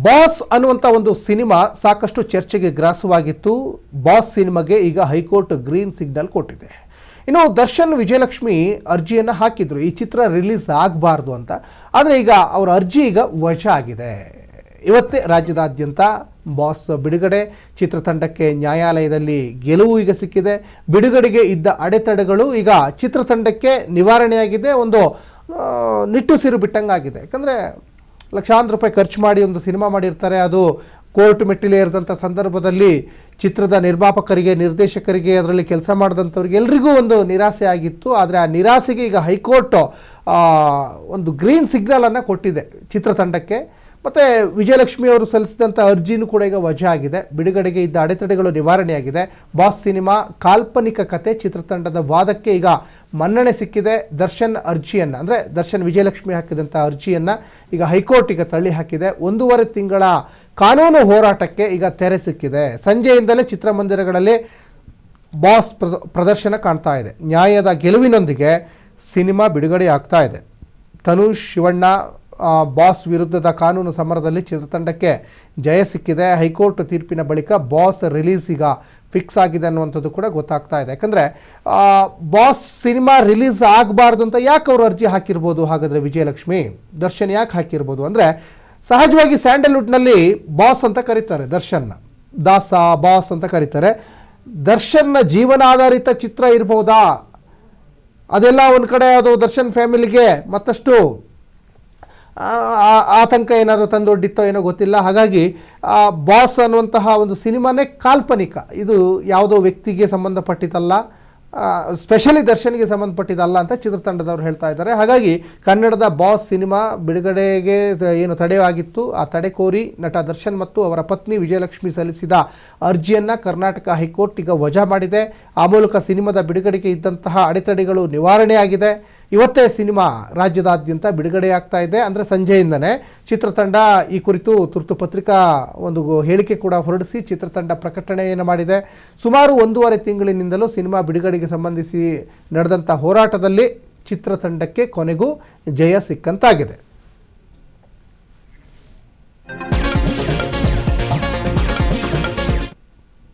Boss ಅನ್ನುವಂಥ ಒಂದು cinema ಸಾಕಷ್ಟು ಚರ್ಚೆಗೆ ಗ್ರಾಸವಾಗಿತ್ತು. ಬಾಸ್ ಸಿನಿಮಾಗೆ ಈಗ ಹೈಕೋರ್ಟ್ ಗ್ರೀನ್ ಸಿಗ್ನಲ್ ಕೊಟ್ಟಿದೆ. ಇನ್ನು ದರ್ಶನ್ ವಿಜಯಲಕ್ಷ್ಮಿ ಅರ್ಜಿಯನ್ನು ಹಾಕಿದ್ರು ಈ ಚಿತ್ರ ರಿಲೀಸ್ ಆಗಬಾರ್ದು ಅಂತ. ಆದರೆ ಈಗ ಅವರ ಅರ್ಜಿ ಈಗ ವಜಾ ಆಗಿದೆ. ಇವತ್ತೇ ರಾಜ್ಯದಾದ್ಯಂತ ಬಾಸ್ ಬಿಡುಗಡೆ, ಚಿತ್ರತಂಡಕ್ಕೆ ನ್ಯಾಯಾಲಯದಲ್ಲಿ ಗೆಲುವು ಈಗ ಸಿಕ್ಕಿದೆ. ಬಿಡುಗಡೆಗೆ ಇದ್ದ ಅಡೆತಡೆಗಳು ಈಗ ಚಿತ್ರತಂಡಕ್ಕೆ ನಿವಾರಣೆಯಾಗಿದೆ. ಒಂದು ನಿಟ್ಟುಸಿರು ಬಿಟ್ಟಂಗಾಗಿದೆ. ಯಾಕಂದರೆ ಲಕ್ಷಾಂತರ ರೂಪಾಯಿ ಖರ್ಚು ಮಾಡಿ ಒಂದು ಸಿನಿಮಾ ಮಾಡಿರ್ತಾರೆ. ಅದು ಕೋರ್ಟ್ ಮೆಟ್ಟಿಲೇ ಇರದಂಥ ಸಂದರ್ಭದಲ್ಲಿ ಚಿತ್ರದ ನಿರ್ಮಾಪಕರಿಗೆ, ನಿರ್ದೇಶಕರಿಗೆ, ಅದರಲ್ಲಿ ಕೆಲಸ ಮಾಡಿದಂಥವ್ರಿಗೆ ಎಲ್ರಿಗೂ ಒಂದು ನಿರಾಸೆ ಆಗಿತ್ತು. ಆದರೆ ಆ ನಿರಾಸೆಗೆ ಈಗ ಹೈಕೋರ್ಟ್ ಒಂದು ಗ್ರೀನ್ ಸಿಗ್ನಲನ್ನು ಕೊಟ್ಟಿದೆ ಚಿತ್ರತಂಡಕ್ಕೆ. ಮತ್ತು ವಿಜಯಲಕ್ಷ್ಮಿ ಅವರು ಸಲ್ಲಿಸಿದಂಥ ಅರ್ಜಿನೂ ಕೂಡ ಈಗ ವಜಾ ಆಗಿದೆ. ಬಿಡುಗಡೆಗೆ ಇದ್ದ ಅಡೆತಡೆಗಳು ನಿವಾರಣೆಯಾಗಿದೆ. ಬಾಸ್ ಸಿನಿಮಾ ಕಾಲ್ಪನಿಕ ಕತೆ ಚಿತ್ರತಂಡದ ವಾದಕ್ಕೆ ಈಗ ಮನ್ನಣೆ ಸಿಕ್ಕಿದೆ. ದರ್ಶನ್ ಅರ್ಜಿಯನ್ನು, ಅಂದರೆ ದರ್ಶನ್ ವಿಜಯಲಕ್ಷ್ಮಿ ಹಾಕಿದಂಥ ಅರ್ಜಿಯನ್ನು ಈಗ ಹೈಕೋರ್ಟ್ ಈಗ ತಳ್ಳಿ ಹಾಕಿದೆ. 1.5 ತಿಂಗಳ ಕಾನೂನು ಹೋರಾಟಕ್ಕೆ ಈಗ ತೆರೆ ಸಿಕ್ಕಿದೆ. ಸಂಜೆಯಿಂದಲೇ ಚಿತ್ರಮಂದಿರಗಳಲ್ಲಿ ಬಾಸ್ ಪ್ರದರ್ಶನ ಕಾಣ್ತಾ ಇದೆ. ನ್ಯಾಯದ ಗೆಲುವಿನೊಂದಿಗೆ ಸಿನಿಮಾ ಬಿಡುಗಡೆ ಆಗ್ತಾ ಇದೆ. ತನುಷ್, ಶಿವಣ್ಣ ಬಾಸ್ ವಿರುದ್ಧದ ಕಾನೂನು ಸಮರದಲ್ಲಿ ಚಿತ್ರತಂಡಕ್ಕೆ ಜಯ ಸಿಕ್ಕಿದೆ. ಹೈಕೋರ್ಟ್ ತೀರ್ಪಿನ ಬಳಿಕ ಬಾಸ್ ರಿಲೀಸ್ ಈಗ ಫಿಕ್ಸ್ ಆಗಿದೆ ಅನ್ನುವಂಥದ್ದು ಕೂಡ ಗೊತ್ತಾಗ್ತಾ ಇದೆ. ಯಾಕಂದರೆ ಬಾಸ್ ಸಿನಿಮಾ ರಿಲೀಸ್ ಆಗಬಾರ್ದು ಅಂತ ಯಾಕೆ ಅವರು ಅರ್ಜಿ ಹಾಕಿರ್ಬೋದು? ಹಾಗಾದರೆ ವಿಜಯಲಕ್ಷ್ಮಿ, ದರ್ಶನ್ ಯಾಕೆ ಹಾಕಿರ್ಬೋದು ಅಂದರೆ, ಸಹಜವಾಗಿ ಸ್ಯಾಂಡಲ್ವುಡ್ನಲ್ಲಿ ಬಾಸ್ ಅಂತ ಕರೀತಾರೆ ದರ್ಶನ್ನ, ದಾಸ ಬಾಸ್ ಅಂತ ಕರೀತಾರೆ. ದರ್ಶನ್ನ ಜೀವನಾಧಾರಿತ ಚಿತ್ರ ಇರ್ಬೋದಾ? ಅದೆಲ್ಲ ಒಂದು ಕಡೆ ಅದು ದರ್ಶನ್ ಫ್ಯಾಮಿಲಿಗೆ ಮತ್ತಷ್ಟು ಆತಂಕ ಏನಾದರೂ ತಂದೊಡ್ಡಿತ್ತೋ ಏನೋ ಗೊತ್ತಿಲ್ಲ. ಹಾಗಾಗಿ ಬಾಸ್ ಅನ್ನುವಂತಹ ಒಂದು ಸಿನಿಮಾನೇ ಕಾಲ್ಪನಿಕ. ಇದು ಯಾವುದೋ ವ್ಯಕ್ತಿಗೆ ಸಂಬಂಧಪಟ್ಟಿದ್ದಲ್ಲ, ಸ್ಪೆಷಲಿ ದರ್ಶನ್ಗೆ ಸಂಬಂಧಪಟ್ಟಿದ್ದಲ್ಲ ಅಂತ ಚಿತ್ರತಂಡದವರು ಹೇಳ್ತಾ ಇದ್ದಾರೆ. ಹಾಗಾಗಿ ಕನ್ನಡದ ಬಾಸ್ ಸಿನಿಮಾ ಬಿಡುಗಡೆಗೆ ಏನು ತಡೆಯಾಗಿತ್ತು, ಆ ತಡೆ ಕೋರಿ ನಟ ದರ್ಶನ್ ಮತ್ತು ಅವರ ಪತ್ನಿ ವಿಜಯಲಕ್ಷ್ಮಿ ಸಲ್ಲಿಸಿದ ಅರ್ಜಿಯನ್ನು ಕರ್ನಾಟಕ ಹೈಕೋರ್ಟ್ ಈಗ ವಜಾ ಮಾಡಿದೆ. ಆ ಮೂಲಕ ಸಿನಿಮಾದ ಬಿಡುಗಡೆಗೆ ಇದ್ದಂತಹ ಅಡೆತಡೆಗಳು ನಿವಾರಣೆಯಾಗಿದೆ. ಇವತ್ತೇ ಸಿನಿಮಾ ರಾಜ್ಯದಾದ್ಯಂತ ಬಿಡುಗಡೆಯಾಗ್ತಾ ಇದೆ. ಅಂದರೆ ಸಂಜೆಯಿಂದನೇ ಚಿತ್ರತಂಡ ಈ ಕುರಿತು ತುರ್ತು ಪತ್ರಿಕಾ ಒಂದು ಹೇಳಿಕೆ ಕೂಡ ಹೊರಡಿಸಿ ಚಿತ್ರತಂಡ ಪ್ರಕಟಣೆಯನ್ನು ಮಾಡಿದೆ. ಸುಮಾರು 1.5 ತಿಂಗಳಿನಿಂದಲೂ ಸಿನಿಮಾ ಬಿಡುಗಡೆಗೆ ಸಂಬಂಧಿಸಿ ನಡೆದಂಥ ಹೋರಾಟದಲ್ಲಿ ಚಿತ್ರತಂಡಕ್ಕೆ ಕೊನೆಗೂ ಜಯ ಸಿಕ್ಕಂತಾಗಿದೆ.